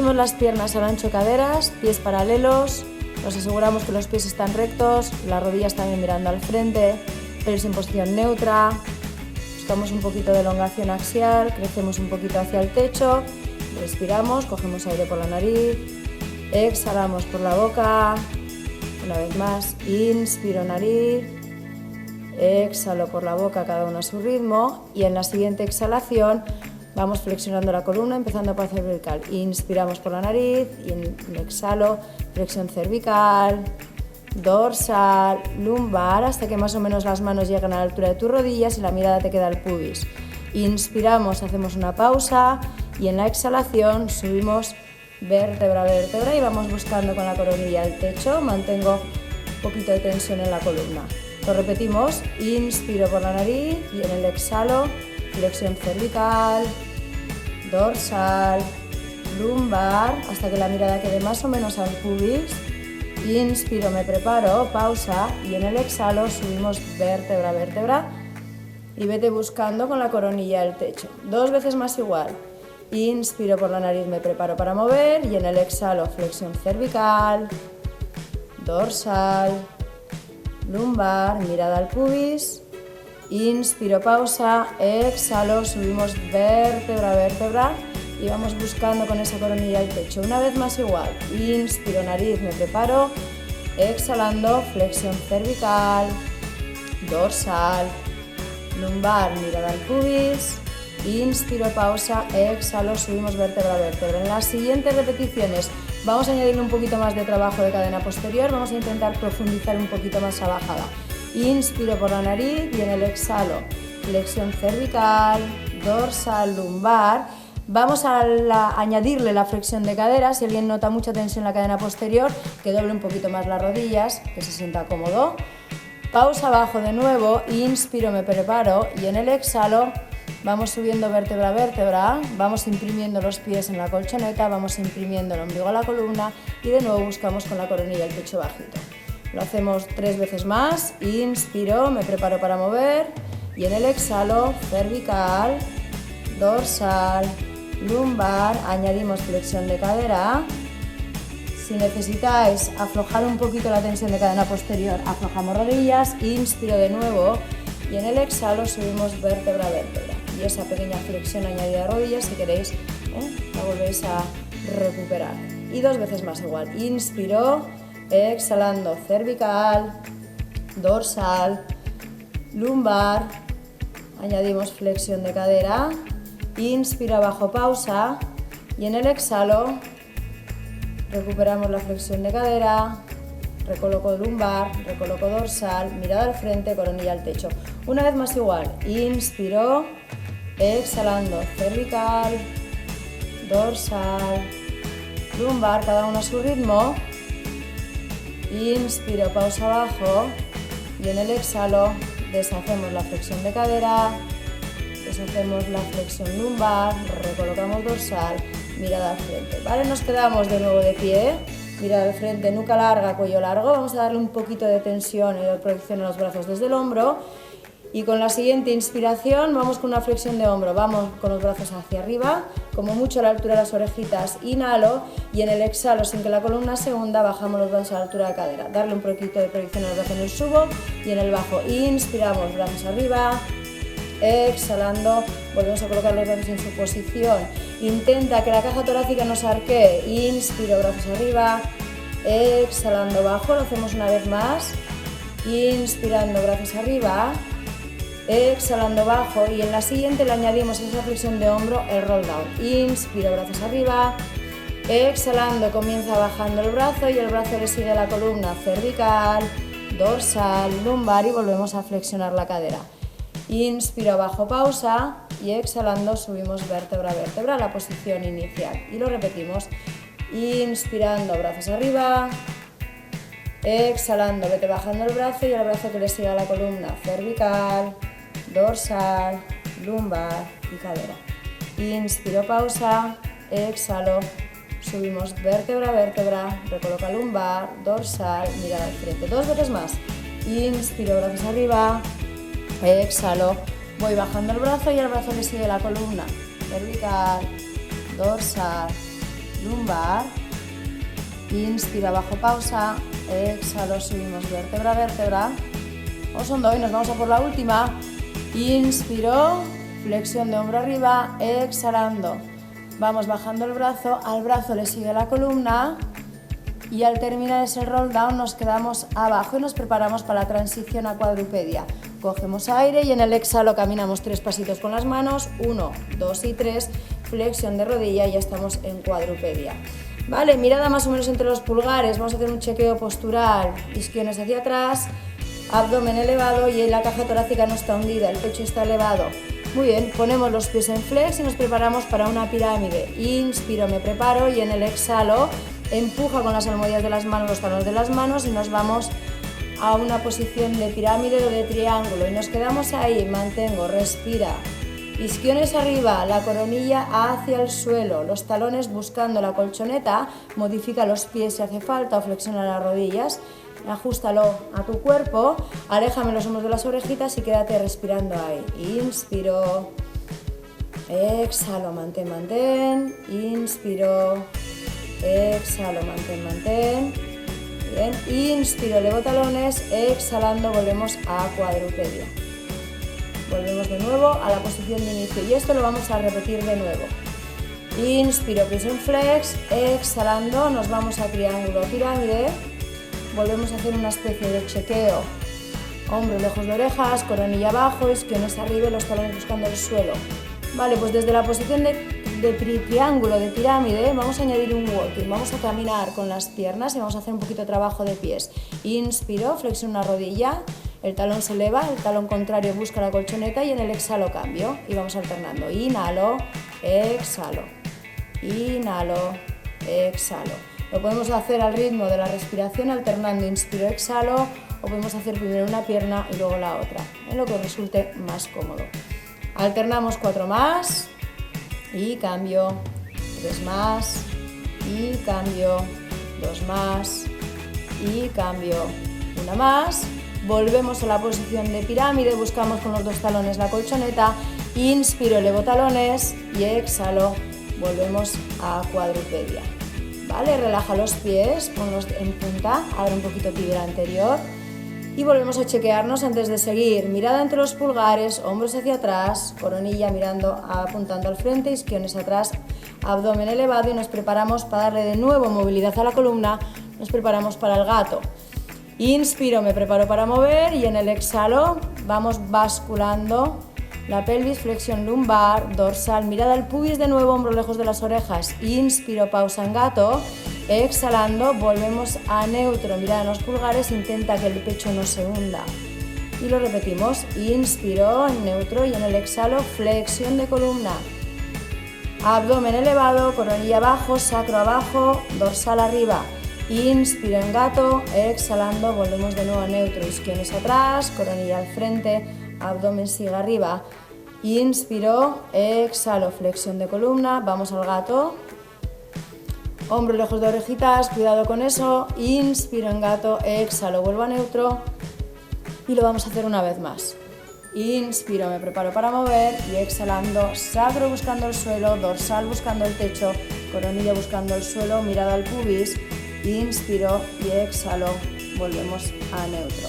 Tenemos las piernas al ancho de caderas, pies paralelos, nos aseguramos que los pies están rectos, las rodillas también mirando al frente, pelos en posición neutra, buscamos un poquito de elongación axial, crecemos un poquito hacia el techo, respiramos, cogemos aire por la nariz, exhalamos por la boca, una vez más, inspiro nariz, exhalo por la boca, cada uno a su ritmo, y en la siguiente exhalación vamos flexionando la columna, empezando por cervical. Inspiramos por la nariz y exhalo, flexión cervical, dorsal, lumbar, hasta que más o menos las manos llegan a la altura de tus rodillas y la mirada te queda al pubis. Inspiramos, hacemos una pausa y en la exhalación subimos vértebra a vértebra y vamos buscando con la coronilla el techo. Mantengo un poquito de tensión en la columna. Lo repetimos, inspiro por la nariz y en el exhalo, flexión cervical, dorsal, lumbar, hasta que la mirada quede más o menos al pubis. Inspiro, me preparo, pausa y en el exhalo subimos vértebra a vértebra y vete buscando con la coronilla el techo. 2 veces más igual. Inspiro por la nariz, me preparo para mover y en el exhalo flexión cervical, dorsal, lumbar, mirada al pubis. Inspiro, pausa, exhalo, subimos vértebra a vértebra y vamos buscando con esa coronilla el techo. Una vez más igual, inspiro, nariz, me preparo, exhalando, flexión cervical, dorsal, lumbar, mirada al pubis, inspiro, pausa, exhalo, subimos vértebra a vértebra. En las siguientes repeticiones vamos a añadirle un poquito más de trabajo de cadena posterior, vamos a intentar profundizar un poquito más a bajada. Inspiro por la nariz y en el exhalo, flexión cervical, dorsal, lumbar. Vamos a añadirle la flexión de cadera. Si alguien nota mucha tensión en la cadena posterior, que doble un poquito más las rodillas, que se sienta cómodo. Pausa abajo de nuevo, inspiro, me preparo y en el exhalo vamos subiendo vértebra a vértebra, vamos imprimiendo los pies en la colchoneta, vamos imprimiendo el ombligo a la columna y de nuevo buscamos con la coronilla el pecho bajito. Lo hacemos 3 veces más, inspiro, me preparo para mover y en el exhalo, cervical, dorsal, lumbar, añadimos flexión de cadera. Si necesitáis aflojar un poquito la tensión de cadena posterior, aflojamos rodillas, inspiro de nuevo y en el exhalo subimos vértebra a vértebra. Y esa pequeña flexión añadida de rodillas, si queréis, la volvéis a recuperar. Y 2 veces más igual, inspiro, exhalando, cervical, dorsal, lumbar, añadimos flexión de cadera, inspiro abajo, pausa y en el exhalo recuperamos la flexión de cadera, recoloco lumbar, recoloco dorsal, mirada al frente, coronilla al techo. Una vez más igual, inspiro, exhalando, cervical, dorsal, lumbar, cada uno a su ritmo. Inspiro, pausa abajo y en el exhalo deshacemos la flexión de cadera, deshacemos la flexión lumbar, recolocamos dorsal, mirada al frente. Vale, nos quedamos de nuevo de pie, mirada al frente, nuca larga, cuello largo. Vamos a darle un poquito de tensión y de proyección en los brazos desde el hombro. Y con la siguiente inspiración vamos con una flexión de hombro, vamos con los brazos hacia arriba, como mucho a la altura de las orejitas, inhalo y en el exhalo, sin que la columna se hunda, bajamos los brazos a la altura de la cadera. Darle un poquito de proyección a los brazos en el subo y en el bajo. Inspiramos, brazos arriba, exhalando, volvemos a colocar los brazos en su posición. Intenta que la caja torácica no se arquee, inspiro, brazos arriba, exhalando, bajo, lo hacemos una vez más, inspirando, brazos arriba, exhalando, bajo y en la siguiente le añadimos esa flexión de hombro, el roll down. Inspiro, brazos arriba, exhalando, comienza bajando el brazo y el brazo le sigue la columna cervical, dorsal, lumbar y volvemos a flexionar la cadera. Inspiro, abajo, pausa y exhalando subimos vértebra a vértebra a la posición inicial y lo repetimos. Inspirando, brazos arriba, exhalando, vete bajando el brazo y el brazo que le siga la columna cervical, dorsal, lumbar y cadera. Inspiro, pausa, exhalo, subimos vértebra a vértebra, recoloca lumbar, dorsal, mirada al frente. 2 veces más. Inspiro, brazos arriba, exhalo, voy bajando el brazo y el brazo le sigue la columna cervical, dorsal, lumbar. Inspiro, abajo, pausa. Exhalo, subimos vértebra a vértebra. Osondo, y nos vamos a por la última. Inspiro, flexión de hombro arriba, exhalando. Vamos bajando el brazo, al brazo le sigue la columna y al terminar ese roll down nos quedamos abajo y nos preparamos para la transición a cuadrupedia. Cogemos aire y en el exhalo caminamos 3 pasitos con las manos, 1, 2 y 3, flexión de rodilla y ya estamos en cuadrupedia. Vale, mirada más o menos entre los pulgares, vamos a hacer un chequeo postural, isquiones hacia atrás, abdomen elevado y la caja torácica no está hundida, el pecho está elevado. Muy bien, ponemos los pies en flex y nos preparamos para una pirámide. Inspiro, me preparo y en el exhalo empuja con las almohadillas de las manos los talones de las manos y nos vamos a una posición de pirámide o de triángulo y nos quedamos ahí, mantengo, respira. Isquiones arriba, la coronilla hacia el suelo, los talones buscando la colchoneta, modifica los pies si hace falta o flexiona las rodillas. Ajústalo a tu cuerpo, aléjame los hombros de las orejitas y quédate respirando ahí. Inspiro, exhalo, mantén, mantén, inspiro, exhalo, mantén, mantén. Bien, inspiro, elevo talones, exhalando, volvemos a cuadrupedia. Volvemos de nuevo a la posición de inicio y esto lo vamos a repetir de nuevo. Inspiro, pies en flex, exhalando, nos vamos a triángulo, pirámide. Volvemos a hacer una especie de chequeo, hombro lejos de orejas, coronilla abajo, isquiones arriba y los talones buscando el suelo. Vale, pues desde la posición de triángulo, de pirámide, vamos a añadir un walking, vamos a caminar con las piernas y vamos a hacer un poquito de trabajo de pies. Inspiro, flexiono una rodilla, el talón se eleva, el talón contrario busca la colchoneta y en el exhalo cambio y vamos alternando. Inhalo, exhalo, inhalo, exhalo. Lo podemos hacer al ritmo de la respiración, alternando inspiro, exhalo, o podemos hacer primero una pierna y luego la otra, en lo que os resulte más cómodo. Alternamos 4 más y cambio, 3 más y cambio, 2 más y cambio, 1 más. Volvemos a la posición de pirámide, buscamos con los 2 talones la colchoneta, inspiro, elevo talones y exhalo, volvemos a cuadrupedia. Vale, relaja los pies, ponlos en punta, abre un poquito tibia anterior y volvemos a chequearnos antes de seguir. Mirada entre los pulgares, hombros hacia atrás, coronilla mirando, apuntando al frente, isquiones atrás, abdomen elevado y nos preparamos para darle de nuevo movilidad a la columna, nos preparamos para el gato. Inspiro, me preparo para mover y en el exhalo vamos basculando la pelvis, flexión lumbar, dorsal, mirada al pubis de nuevo, hombro lejos de las orejas. Inspiro, pausa en gato, exhalando, volvemos a neutro, mirada en los pulgares, intenta que el pecho no se hunda. Y lo repetimos, inspiro en neutro y en el exhalo, flexión de columna. Abdomen elevado, coronilla abajo, sacro abajo, dorsal arriba. Inspiro en gato, exhalando, volvemos de nuevo a neutro, isquiones atrás, coronilla al frente, abdomen sigue arriba. Inspiro, exhalo, flexión de columna, vamos al gato. Hombro lejos de orejitas, cuidado con eso. Inspiro en gato, exhalo, vuelvo a neutro. Y lo vamos a hacer una vez más. Inspiro, me preparo para mover y exhalando, sacro buscando el suelo, dorsal buscando el techo, coronilla buscando el suelo, mirada al pubis. Inspiro y exhalo, volvemos a neutro.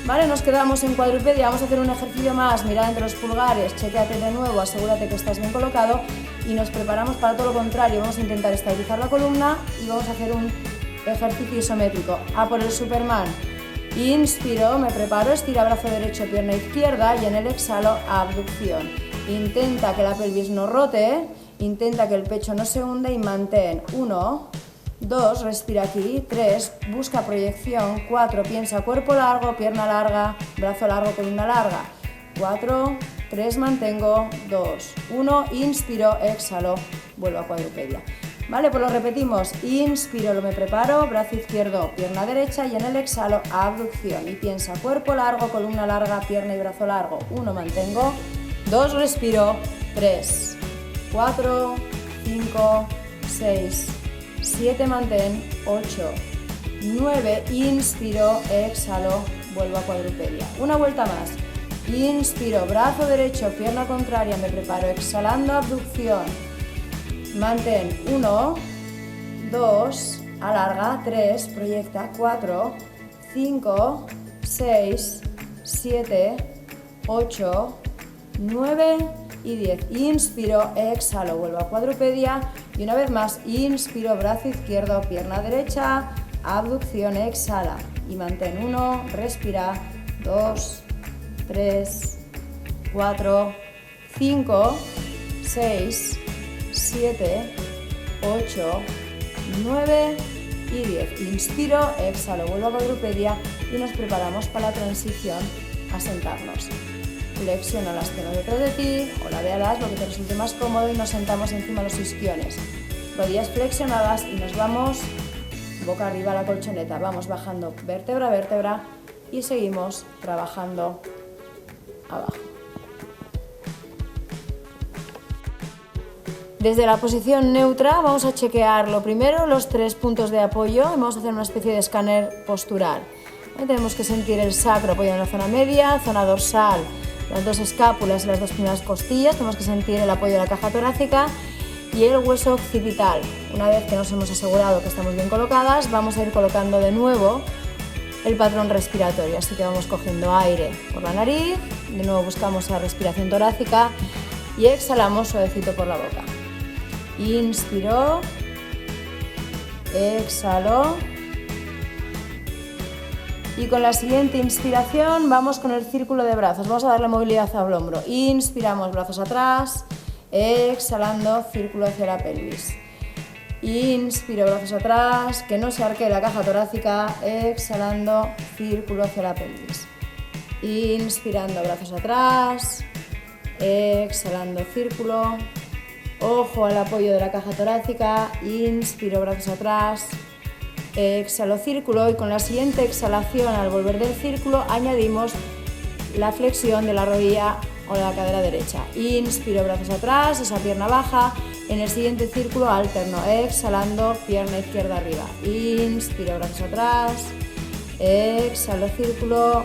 Vale, nos quedamos en cuadrupedia, vamos a hacer un ejercicio más, mirada entre los pulgares, chequeate de nuevo, asegúrate que estás bien colocado y nos preparamos para todo lo contrario, vamos a intentar estabilizar la columna y vamos a hacer un ejercicio isométrico. A por el Superman. Inspiro, me preparo, estira brazo derecho, pierna izquierda y en el exhalo, abducción. Intenta que la pelvis no rote, intenta que el pecho no se hunda y mantén. 1, 2, respira aquí, 3, busca proyección, 4, piensa cuerpo largo, pierna larga, brazo largo, columna larga, 4, 3, mantengo, 2, 1, inspiro, exhalo, vuelvo a cuadrupedia. Vale, pues lo repetimos, inspiro, me preparo, brazo izquierdo, pierna derecha y en el exhalo, abducción y piensa cuerpo largo, columna larga, pierna y brazo largo, 1, mantengo, 2, respiro, 3, 4, 5, 6, 7, mantén, 8, 9, inspiro, exhalo, vuelvo a cuadrupedia. Una vuelta más. Inspiro, brazo derecho, pierna contraria, me preparo, exhalando, abducción. Mantén, 1, 2, alarga, 3, proyecta, 4, 5, 6, 7, 8, 9 y 10. Inspiro, exhalo, vuelvo a cuadrupedia y una vez más inspiro, brazo izquierdo, pierna derecha, abducción, exhala y mantén 1, respira, 2, 3, 4, 5, 6, 7, 8, 9 y 10. Inspiro, exhalo, vuelvo a cuadrupedia y nos preparamos para la transición a sentarnos. Flexiona las piernas detrás de ti o ladeadas, lo que te resulte más cómodo, y nos sentamos encima de los isquiones. Rodillas flexionadas y nos vamos boca arriba a la colchoneta. Vamos bajando vértebra a vértebra y seguimos trabajando abajo. Desde la posición neutra vamos a chequear lo primero los 3 puntos de apoyo y vamos a hacer una especie de escáner postural. Tenemos que sentir el sacro apoyado en la zona media, zona dorsal, las 2 escápulas y las 2 primeras costillas. Tenemos que sentir el apoyo de la caja torácica y el hueso occipital. Una vez que nos hemos asegurado que estamos bien colocadas, vamos a ir colocando de nuevo el patrón respiratorio. Así que vamos cogiendo aire por la nariz, de nuevo buscamos la respiración torácica y exhalamos suavecito por la boca. Inspiro, exhalo. Y con la siguiente inspiración vamos con el círculo de brazos. Vamos a darle movilidad al hombro. Inspiramos, brazos atrás. Exhalando, círculo hacia la pelvis. Inspiro, brazos atrás. Que no se arquee la caja torácica. Exhalando, círculo hacia la pelvis. Inspirando, brazos atrás. Exhalando, círculo. Ojo al apoyo de la caja torácica. Inspiro, brazos atrás. Exhalo, círculo, y con la siguiente exhalación al volver del círculo añadimos la flexión de la rodilla o de la cadera derecha. Inspiro, brazos atrás, esa pierna baja. En el siguiente círculo alterno, exhalando, pierna izquierda arriba. Inspiro, brazos atrás. Exhalo, círculo,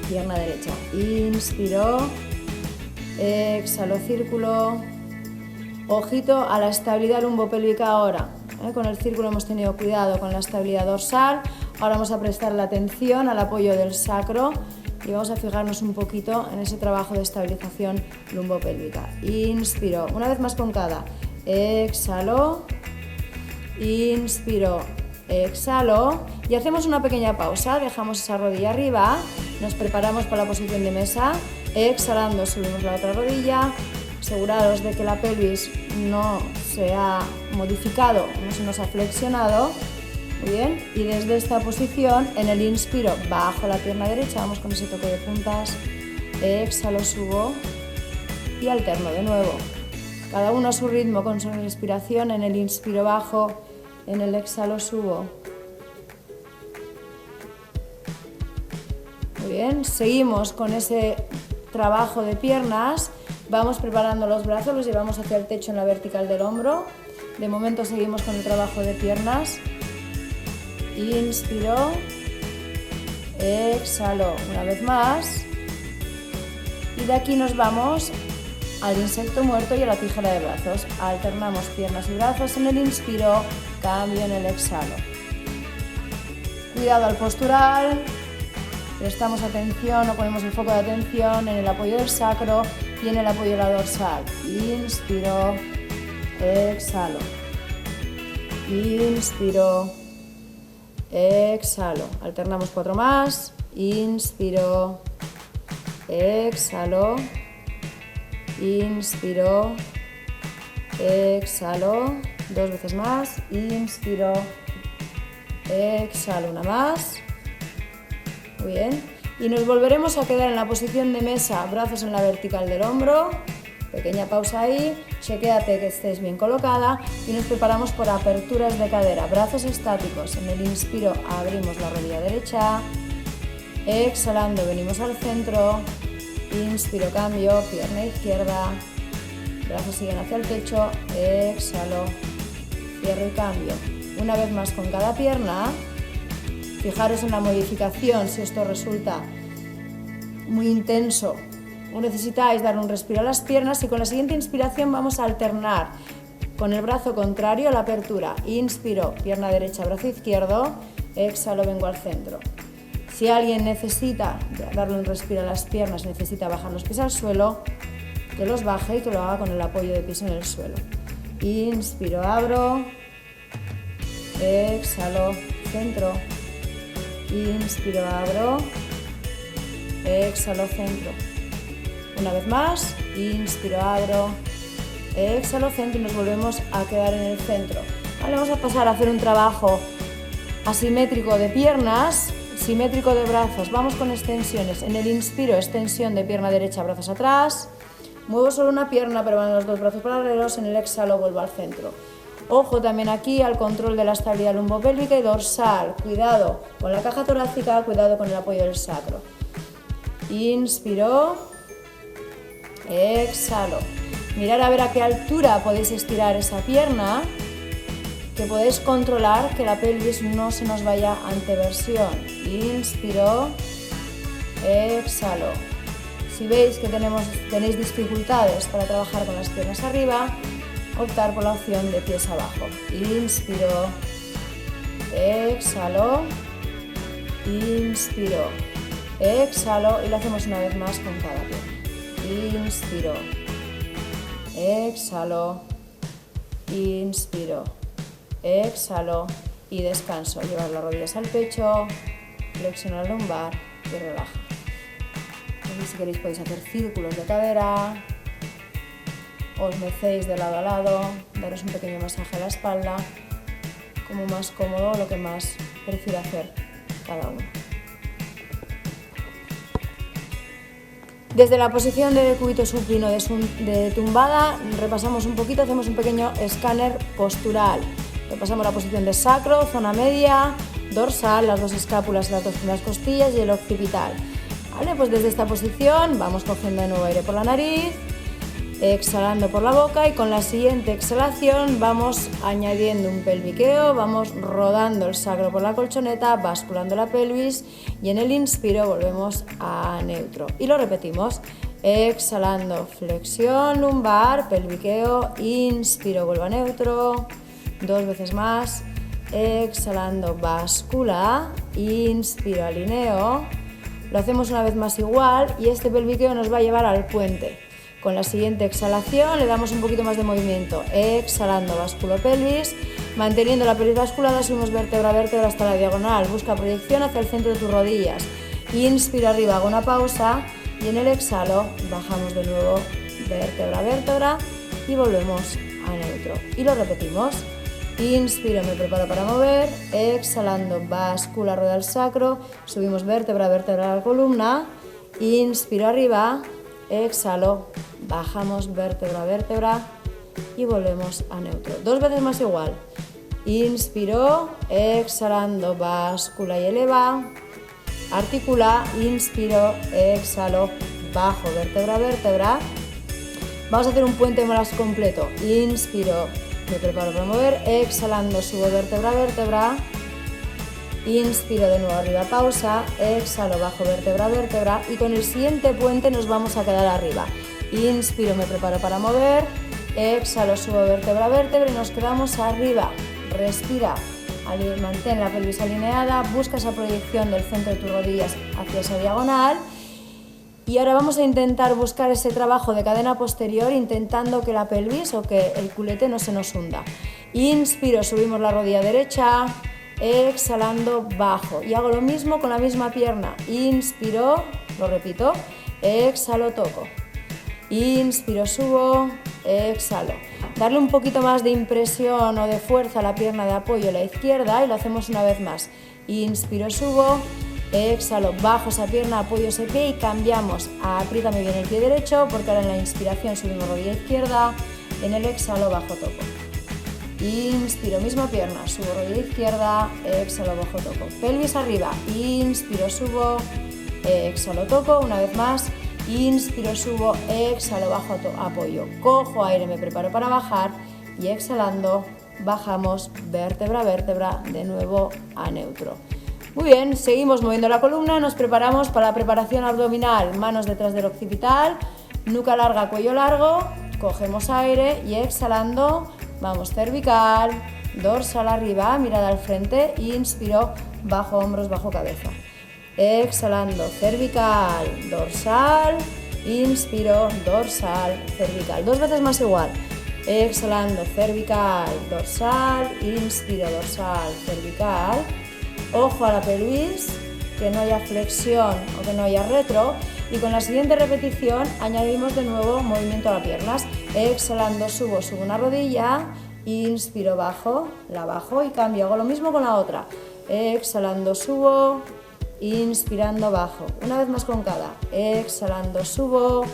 pierna derecha. Inspiro, exhalo, círculo. Ojito a la estabilidad lumbopélvica ahora. Con el círculo hemos tenido cuidado con la estabilidad dorsal. Ahora vamos a prestar la atención al apoyo del sacro y vamos a fijarnos un poquito en ese trabajo de estabilización lumbopélvica. Inspiro, una vez más con cada. Exhalo, inspiro, exhalo y hacemos una pequeña pausa. Dejamos esa rodilla arriba, nos preparamos para la posición de mesa. Exhalando, subimos la otra rodilla. Aseguraros de que la pelvis no se ha modificado, no se nos ha flexionado. Muy bien, y desde esta posición, en el inspiro, bajo la pierna derecha, vamos con ese toque de puntas. Exhalo, subo y alterno de nuevo. Cada uno a su ritmo con su respiración. En el inspiro bajo, en el exhalo subo. Muy bien, seguimos con ese trabajo de piernas. Vamos preparando los brazos, los llevamos hacia el techo en la vertical del hombro. De momento seguimos con el trabajo de piernas. Inspiro, exhalo una vez más. Y de aquí nos vamos al insecto muerto y a la tijera de brazos. Alternamos piernas y brazos en el inspiro, cambio en el exhalo. Cuidado al postural. Prestamos atención o ponemos el foco de atención en el apoyo del sacro y en el apoyo de la dorsal. Inspiro, exhalo. Inspiro, exhalo. Alternamos 4 más. Inspiro, exhalo. Inspiro, exhalo. 2 veces más. Inspiro, exhalo. Una más. Muy bien, y nos volveremos a quedar en la posición de mesa, brazos en la vertical del hombro, pequeña pausa ahí, chequéate que estés bien colocada y nos preparamos por aperturas de cadera, brazos estáticos. En el inspiro abrimos la rodilla derecha, exhalando venimos al centro, inspiro, cambio, pierna izquierda, brazos siguen hacia el techo, exhalo, cierro y cambio. Una vez más con cada pierna. Fijaros en la modificación, si esto resulta muy intenso o necesitáis dar un respiro a las piernas, y con la siguiente inspiración vamos a alternar Con el brazo contrario a la apertura. Inspiro, pierna derecha, brazo izquierdo. Exhalo, vengo al centro. Si alguien necesita darle un respiro a las piernas, necesita bajar los pies al suelo, que los baje y que lo haga con el apoyo de pies en el suelo. Inspiro, abro. Exhalo, centro. Inspiro, abro. Exhalo, centro. Una vez más. Inspiro, abro. Exhalo, centro y nos volvemos a quedar en el centro. Vale, vamos a pasar a hacer un trabajo asimétrico de piernas, simétrico de brazos. Vamos con extensiones. En el inspiro, extensión de pierna derecha, brazos atrás. Muevo solo una pierna, pero van los dos brazos paralelos. En el exhalo vuelvo al centro. Ojo también aquí al control de la estabilidad lumbopélvica y dorsal. Cuidado con la caja torácica, cuidado con el apoyo del sacro. Inspiro. Exhalo. Mirar a ver a qué altura podéis estirar esa pierna, que podéis controlar que la pelvis no se nos vaya a anteversión. Inspiro, exhalo. Si veis que tenéis dificultades para trabajar con las piernas arriba, optar por la opción de pies abajo. Inspiro, exhalo, inspiro, exhalo y lo hacemos una vez más con cada pierna. Inspiro, exhalo, inspiro, exhalo y descanso. Llevar las rodillas al pecho, flexionar la lumbar y relaja. Aquí si queréis podéis hacer círculos de cadera, os mecéis de lado a lado, daros un pequeño masaje a la espalda, como más cómodo, lo que más prefiera hacer cada uno. Desde la posición de decúbito supino de tumbada, repasamos un poquito, hacemos un pequeño escáner postural. Repasamos la posición de sacro, zona media, dorsal, las dos escápulas, las dos primeras costillas y el occipital. Vale, pues desde esta posición vamos cogiendo de nuevo aire por la nariz, exhalando por la boca y con la siguiente exhalación vamos añadiendo un pelviqueo, vamos rodando el sacro por la colchoneta, basculando la pelvis y en el inspiro volvemos a neutro. Y lo repetimos, exhalando, flexión lumbar, pelviqueo, inspiro, vuelvo a neutro, dos veces más, exhalando, bascula, inspiro, alineo, lo hacemos una vez más igual y este pelviqueo nos va a llevar al puente. Con la siguiente exhalación le damos un poquito más de movimiento, exhalando, basculo pelvis, manteniendo la pelvis basculada, subimos vértebra a vértebra hasta la diagonal, busca proyección hacia el centro de tus rodillas, inspiro arriba, hago una pausa y en el exhalo bajamos de nuevo vértebra a vértebra y volvemos a neutro. Y lo repetimos, inspiro, me preparo para mover, exhalando, bascula, rueda el sacro, subimos vértebra a vértebra a la columna, inspiro arriba, exhalo, bajamos vértebra a vértebra y volvemos a neutro. Dos veces más igual. Inspiro, exhalando, báscula y eleva. Articula, inspiro, exhalo, bajo vértebra a vértebra. Vamos a hacer un puente más completo. Inspiro, me preparo para mover, exhalando, subo vértebra a vértebra. Inspiro de nuevo arriba, pausa, exhalo, bajo vértebra a vértebra y con el siguiente puente nos vamos a quedar arriba. Inspiro, me preparo para mover, exhalo, subo vértebra a vértebra y nos quedamos arriba. Respira, mantén la pelvis alineada, busca esa proyección del centro de tus rodillas hacia esa diagonal y ahora vamos a intentar buscar ese trabajo de cadena posterior intentando que la pelvis o que el culete no se nos hunda. Inspiro, subimos la rodilla derecha, exhalando, bajo y hago lo mismo con la misma pierna. Inspiro, lo repito, exhalo, toco. Inspiro, subo, exhalo. Darle un poquito más de impresión o de fuerza a la pierna de apoyo a la izquierda y lo hacemos una vez más. Inspiro, subo, exhalo, bajo esa pierna, apoyo ese pie y cambiamos. Apriétame bien el pie derecho porque ahora en la inspiración subimos rodilla izquierda, en el exhalo, bajo, toco. Inspiro, misma pierna, subo rodilla izquierda, exhalo, bajo, toco. Pelvis arriba, inspiro, subo, exhalo, toco, una vez más. Inspiro, subo, exhalo, bajo, apoyo. Cojo aire, me preparo para bajar y exhalando, bajamos vértebra a vértebra, de nuevo a neutro. Muy bien, seguimos moviendo la columna, nos preparamos para la preparación abdominal. Manos detrás del occipital, nuca larga, cuello largo, cogemos aire y exhalando, Vamos, cervical, dorsal arriba, mirada al frente, inspiro, bajo hombros, bajo cabeza. Exhalando, cervical, dorsal, inspiro, dorsal, cervical. 2 veces más igual. Exhalando, cervical, dorsal, inspiro, dorsal, cervical. Ojo a la pelvis, que no haya flexión o que no haya retro. Y con la siguiente repetición añadimos de nuevo movimiento a las piernas. Exhalando, subo una rodilla, inspiro, bajo, la bajo y cambio. Hago lo mismo con la otra. Exhalando, subo, inspirando, bajo. Una vez más con cada. Exhalando, subo,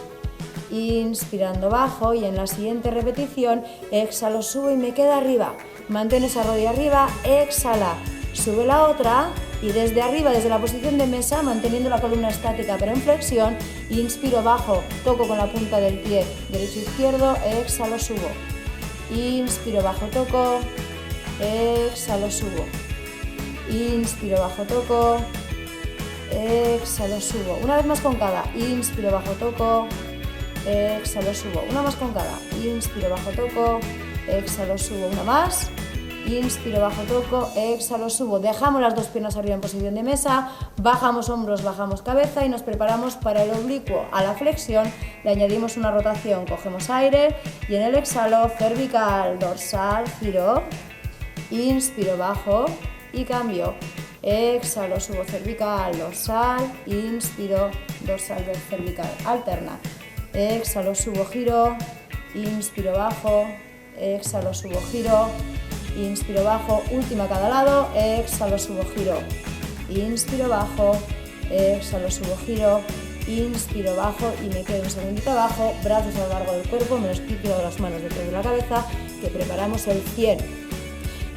inspirando, bajo. Y en la siguiente repetición, exhalo, subo y me quedo arriba. Mantén esa rodilla arriba, exhala, sube la otra. Y desde arriba, desde la posición de mesa, manteniendo la columna estática pero en flexión, inspiro, bajo, toco con la punta del pie derecho, izquierdo, exhalo, subo. Inspiro, bajo, toco, exhalo, subo. Inspiro, bajo, toco, exhalo, subo. Una vez más con cada. Inspiro, bajo, toco, exhalo, subo. Una más con cada. Inspiro, bajo, toco, exhalo, subo. Una más. Inspiro, bajo, toco, exhalo, subo. Dejamos las 2 piernas arriba en posición de mesa, bajamos hombros, bajamos cabeza y nos preparamos para el oblicuo. A la flexión le añadimos una rotación, cogemos aire y en el exhalo, cervical, dorsal, giro, inspiro, bajo y cambio. Exhalo, subo, cervical, dorsal, inspiro, dorsal, cervical, alterna. Exhalo, subo, giro, inspiro, bajo, exhalo, subo, giro, inspiro, bajo, última a cada lado, exhalo, subo, giro, inspiro, bajo, exhalo, subo, giro, inspiro, bajo y me quedo un segundito abajo, brazos a lo largo del cuerpo, me los quito de las manos detrás de la cabeza, que preparamos el 100.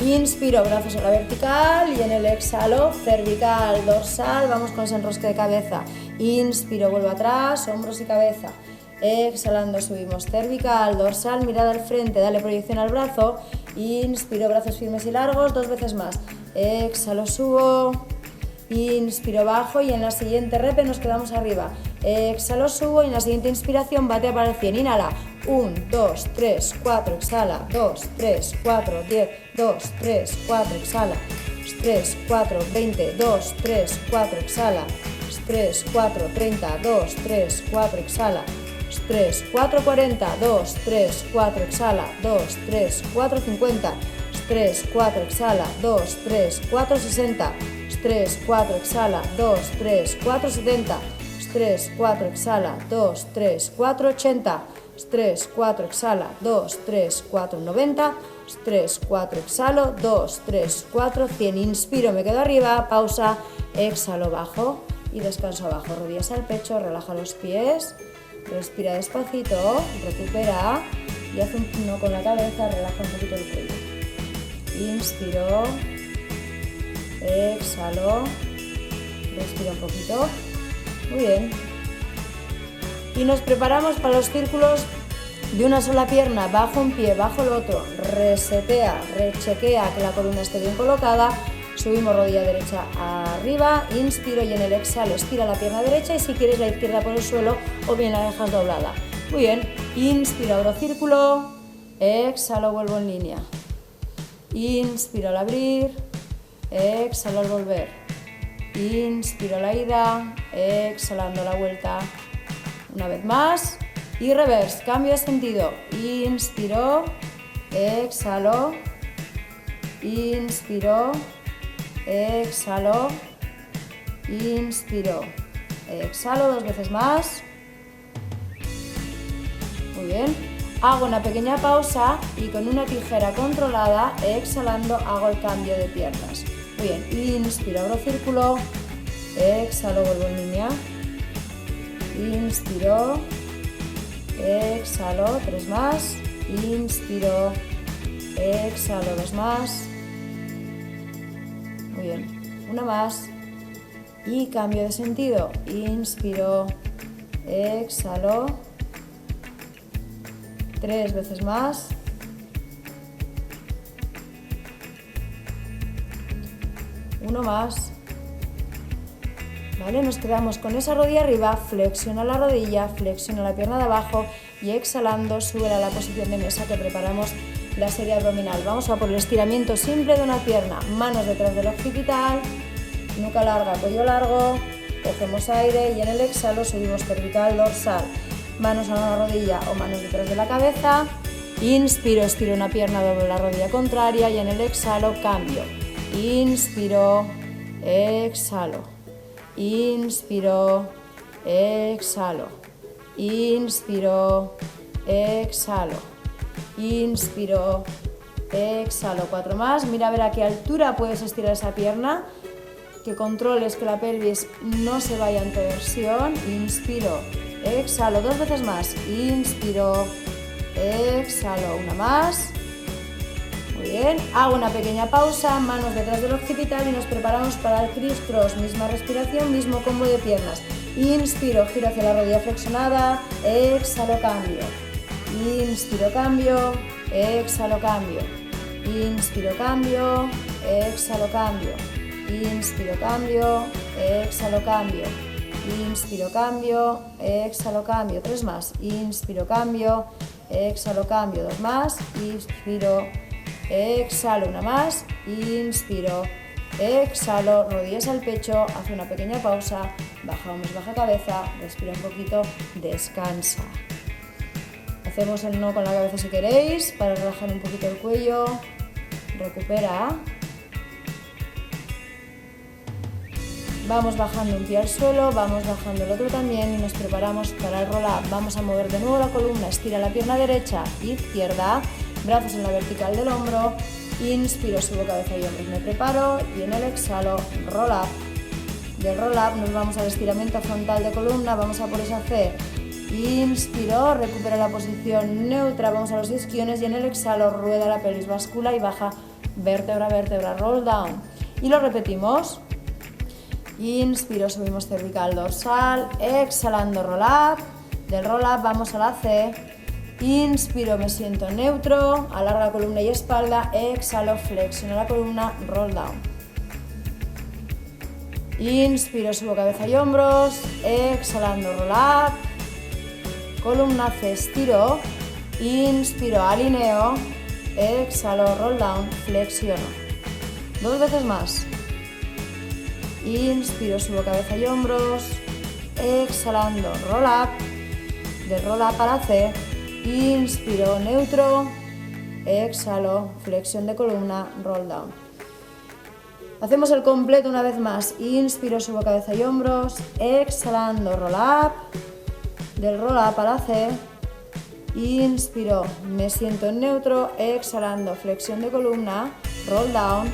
Inspiro, brazos a la vertical y en el exhalo, cervical, dorsal, vamos con ese enrosque de cabeza. Inspiro, vuelvo atrás, hombros y cabeza. Exhalando, subimos, cervical, dorsal, mirada al frente, dale proyección al brazo. Inspiro, brazos firmes y largos, 2 veces más. Exhalo, subo, inspiro, bajo y en la siguiente repe nos quedamos arriba. Exhalo, subo y en la siguiente inspiración bate para el 100. Inhala, 1, 2, 3, 4, exhala, 2, 3, 4, 10, 2, 3, 4, exhala, 3, 4, 20, 2, 3, 4, exhala, 3, 4, 30, 2, 3, 4, exhala. 3, 4, 40, 2, 3, 4, exhala, 2, 3, 4, 50, 3, 4, exhala, 2, 3, 4, 60, 3, 4, exhala, 2, 3, 4, 70, 3, 4, exhala, 2, 3, 4, 80, 3, 4, exhala, 2, 3, 4, 90, 3, 4, exhalo, 2, 3, 4, 100, inspiro, me quedo arriba, pausa, exhalo, bajo y descanso abajo, rodillas al pecho, relaja los pies. Respira despacito, recupera y haz un pino con la cabeza, relaja un poquito el cuello. Inspiro, exhalo, respira un poquito. Muy bien. Y nos preparamos para los círculos de una sola pierna, bajo un pie, bajo el otro, resetea, rechequea que la columna esté bien colocada. Subimos rodilla derecha arriba, inspiro y en el exhalo estira la pierna derecha y si quieres la izquierda por el suelo o bien la dejas doblada. Muy bien, inspiro, abro círculo, exhalo, vuelvo en línea. Inspiro al abrir, exhalo al volver. Inspiro a la ida, exhalando la vuelta. Una vez más y reverse, cambio de sentido. Inspiro, exhalo, inspiro, exhalo, inspiro, exhalo 2 veces más. Muy bien. Hago una pequeña pausa y con una tijera controlada, exhalando, hago el cambio de piernas. Muy bien. Inspiro, abro círculo, exhalo, vuelvo en línea. Inspiro, exhalo, 3 más. Inspiro, exhalo, 2 más. Muy bien, una más y cambio de sentido, inspiro, exhalo, 3 veces más, uno más, vale, nos quedamos con esa rodilla arriba, flexiona la rodilla, flexiona la pierna de abajo y exhalando, sube a la posición de mesa que preparamos la serie abdominal. Vamos a por el estiramiento simple de una pierna, manos detrás del occipital, nuca larga, cuello largo, cogemos aire y en el exhalo subimos cervical, dorsal, manos a una rodilla o manos detrás de la cabeza, inspiro, estiro una pierna, doblo la rodilla contraria y en el exhalo cambio, inspiro, exhalo, inspiro, exhalo, inspiro, exhalo, inspiro, exhalo, 4 más, mira a ver a qué altura puedes estirar esa pierna, que controles que la pelvis no se vaya en torsión, inspiro, exhalo, 2 veces más, inspiro, exhalo, una más, muy bien, hago una pequeña pausa, manos detrás del occipital y nos preparamos para el criss cross, misma respiración, mismo combo de piernas, inspiro, giro hacia la rodilla flexionada, exhalo, cambio, inspiro, cambio, exhalo, cambio, inspiro, cambio, exhalo, cambio, inspiro, cambio, exhalo, cambio, inspiro, cambio, exhalo, cambio, 3 más, inspiro, cambio, exhalo, cambio, 2 más, inspiro, exhalo, una más, inspiro, exhalo, rodillas al pecho, hace una pequeña pausa, baja hombros, baja cabeza, respira un poquito, descansa. Hacemos el no con la cabeza si queréis, para relajar un poquito el cuello, recupera. Vamos bajando un pie al suelo, vamos bajando el otro también y nos preparamos para el roll-up. Vamos a mover de nuevo la columna, estira la pierna derecha, izquierda, brazos en la vertical del hombro, inspiro, subo cabeza y hombros, me preparo y en el exhalo, roll-up. Del roll-up nos vamos al estiramiento frontal de columna, vamos a por esa C. Inspiro, recupera la posición neutra, vamos a los isquiones y en el exhalo rueda la pelvis, bascula y baja vértebra a vértebra, roll down. Y lo repetimos. Inspiro, subimos cervical, dorsal, exhalando roll up, del roll up vamos a la C, inspiro, me siento neutro, alarga columna y espalda, exhalo, flexiono la columna, roll down. Inspiro, subo cabeza y hombros, exhalando roll up, columna C, estiro, inspiro, alineo, exhalo, roll down, flexiono. 2 veces más. Inspiro, subo cabeza y hombros, exhalando, roll up, del roll up a la C, inspiro, neutro, exhalo, flexión de columna, roll down. Hacemos el completo una vez más, inspiro, subo cabeza y hombros, exhalando, roll up, del roll up a la C, inspiro, me siento en neutro, exhalando, flexión de columna, roll down.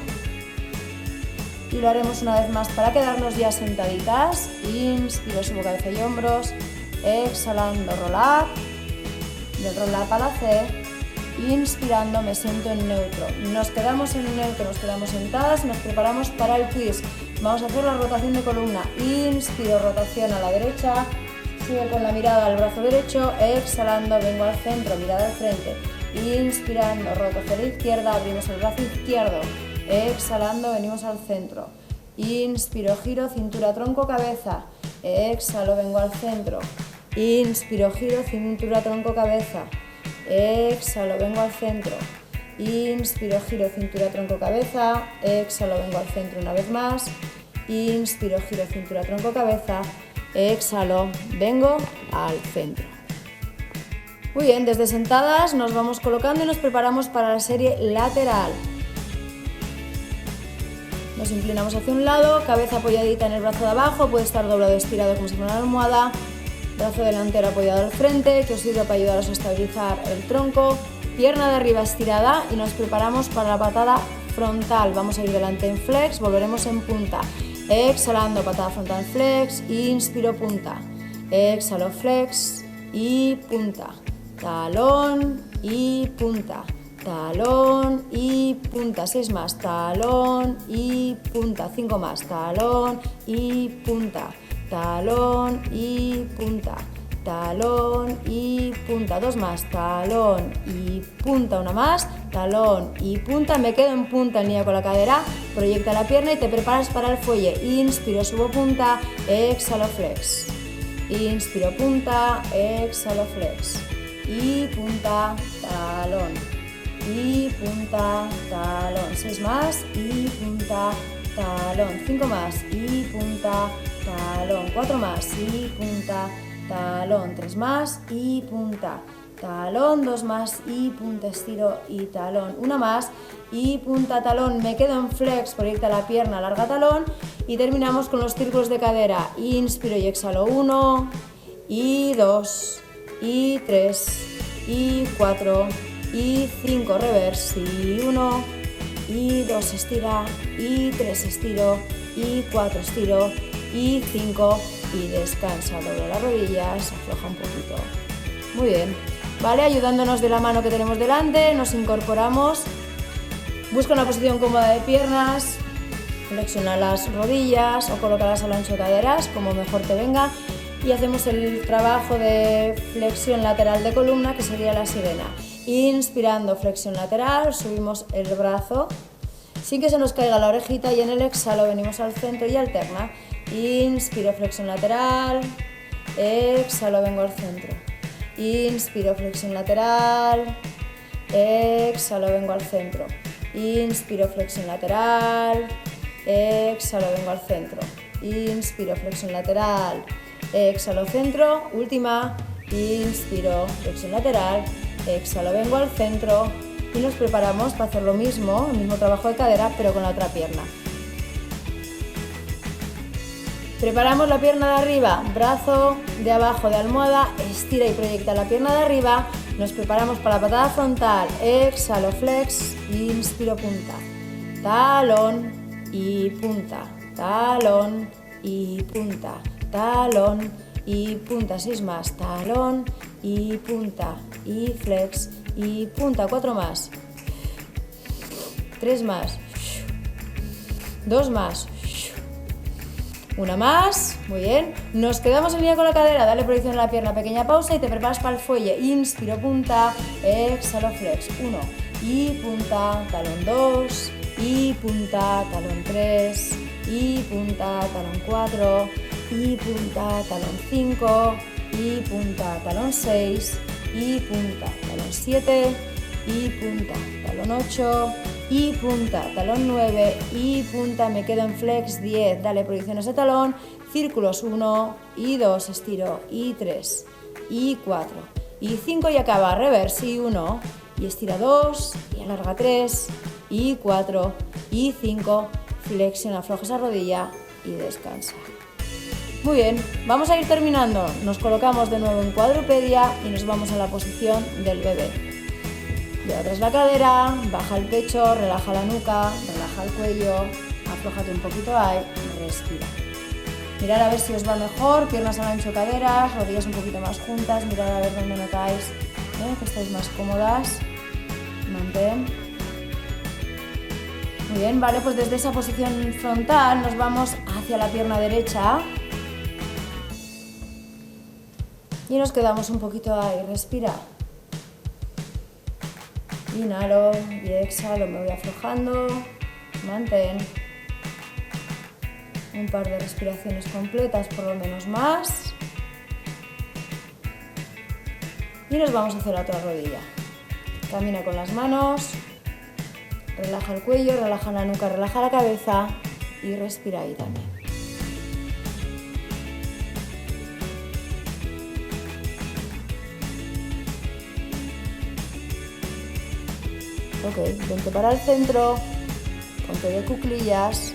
Y lo haremos una vez más para quedarnos ya sentaditas. Inspiro, subo cabeza y hombros, exhalando, roll up, del roll up a la C, inspirando, me siento en neutro. Nos quedamos en neutro, nos quedamos sentadas y nos preparamos para el twist. Vamos a hacer la rotación de columna. Inspiro, rotación a la derecha, sigo con la mirada al brazo derecho, exhalando, vengo al centro, mirada al frente. Inspirando, roto hacia la izquierda, abrimos el brazo izquierdo. Exhalando, venimos al centro. Inspiro, giro, cintura, tronco, cabeza. Exhalo, vengo al centro. Inspiro, giro, cintura, tronco, cabeza. Exhalo, vengo al centro. Inspiro, giro, cintura, tronco, cabeza. Exhalo, vengo al centro una vez más. Inspiro, giro, cintura, tronco, cabeza. Exhalo, vengo al centro. Muy bien, desde sentadas nos vamos colocando y nos preparamos para la serie lateral. Nos inclinamos hacia un lado, cabeza apoyadita en el brazo de abajo, puede estar doblado o estirado como si fuera una almohada, brazo delantero apoyado al frente, que os sirve para ayudaros a estabilizar el tronco, pierna de arriba estirada y nos preparamos para la patada frontal. Vamos a ir delante en flex, volveremos en punta, exhalando, patada frontal flex, inspiro, punta, exhalo, flex y punta, talón y punta. Talón y punta, 6 más, talón y punta, 5 más, talón y punta, talón y punta, talón y punta, 2 más, talón y punta, una más, talón y punta, me quedo en punta en línea con la cadera, proyecta la pierna y te preparas para el fuelle, inspiro, subo punta, exhalo, flex, inspiro, punta, exhalo, flex y punta, talón. y punta, talón. 6 más y punta, talón. 5 más y punta, talón. 4 más y punta, talón. 3 más y punta, talón. 2 más y punta, estiro y talón. 1 más y punta, talón. Me quedo en flex, proyecta la pierna, larga talón. Y terminamos con los círculos de cadera. Inspiro y exhalo. 1 y 2 y 3 y 4 y 5, reverse, y 1 y 2, estira, y 3, estiro, y 4, estiro, y 5, y descansa. Doblo las rodillas, afloja un poquito. Muy bien, vale, ayudándonos de la mano que tenemos delante, nos incorporamos, busca una posición cómoda de piernas, flexiona las rodillas o colócalas al ancho de caderas, como mejor te venga, y hacemos el trabajo de flexión lateral de columna, que sería la sirena. Inspirando, flexión lateral, subimos el brazo sin que se nos caiga la orejita, y en el exhalo venimos al centro y alterna. Inspiro, flexión lateral, exhalo, vengo al centro. Inspiro, flexión lateral, exhalo, vengo al centro. Inspiro, flexión lateral, exhalo, vengo al centro. Inspiro, flexión lateral, exhalo, centro. Última, inspiro, flexión lateral, exhalo, vengo al centro, y nos preparamos para hacer lo mismo, el mismo trabajo de cadera, pero con la otra pierna. Preparamos la pierna de arriba, brazo de abajo de almohada, estira y proyecta la pierna de arriba. Nos preparamos para la patada frontal, exhalo, flex, inspiro, punta, talón y punta, talón y punta, talón y punta. 6 más, talón y punta, y flex y punta. 4 más, 3 más, 2 más, 1 más. Muy bien, nos quedamos en línea con la cadera, dale proyección a la pierna, pequeña pausa y te preparas para el fuelle. Inspiro, punta, exhalo, flex, 1 y punta, talón 2 y punta, talón 3 y punta, talón 4 y punta, talón 5 y punta, talón 6 y punta, talón 7 y punta, talón 8 y punta, talón 9 y punta, me quedo en flex 10, dale proyecciones de talón, círculos 1 y 2, estiro, y 3 y 4 y 5, y acaba, reverse, y 1 y estira 2 y alarga 3 y 4 y 5, flexiona, afloja esa rodilla y descansa. Muy bien, vamos a ir terminando. Nos colocamos de nuevo en cuadrupedia y nos vamos a la posición del bebé. Lleva atrás la cadera, baja el pecho, relaja la nuca, relaja el cuello, aflójate un poquito ahí, respira. Mirad a ver si os va mejor, piernas al ancho, caderas, rodillas un poquito más juntas, mirad a ver dónde notáis que estáis más cómodas. Mantén. Muy bien, vale, pues desde esa posición frontal nos vamos hacia la pierna derecha. Y nos quedamos un poquito ahí, respira. Inhalo y exhalo, me voy aflojando, mantén. Un par de respiraciones completas, por lo menos más. Y nos vamos hacia la otra rodilla. Camina con las manos, relaja el cuello, relaja la nuca, relaja la cabeza y respira ahí también. Ok, vente para el centro, ponte de cuclillas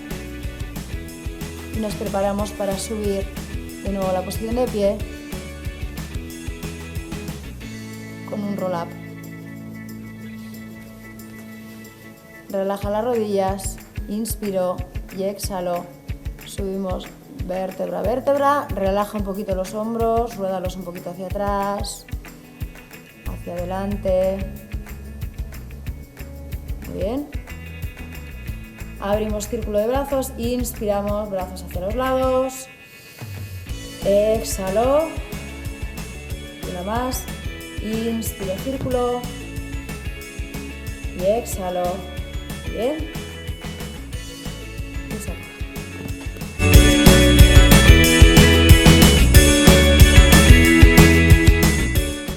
y nos preparamos para subir de nuevo a la posición de pie con un roll up. Relaja las rodillas, inspiro y exhalo, subimos vértebra a vértebra, relaja un poquito los hombros, ruédalos un poquito hacia atrás, hacia adelante. Muy bien. Abrimos círculo de brazos, inspiramos, brazos hacia los lados, exhalo, una más, inspiro, círculo y exhalo. Bien.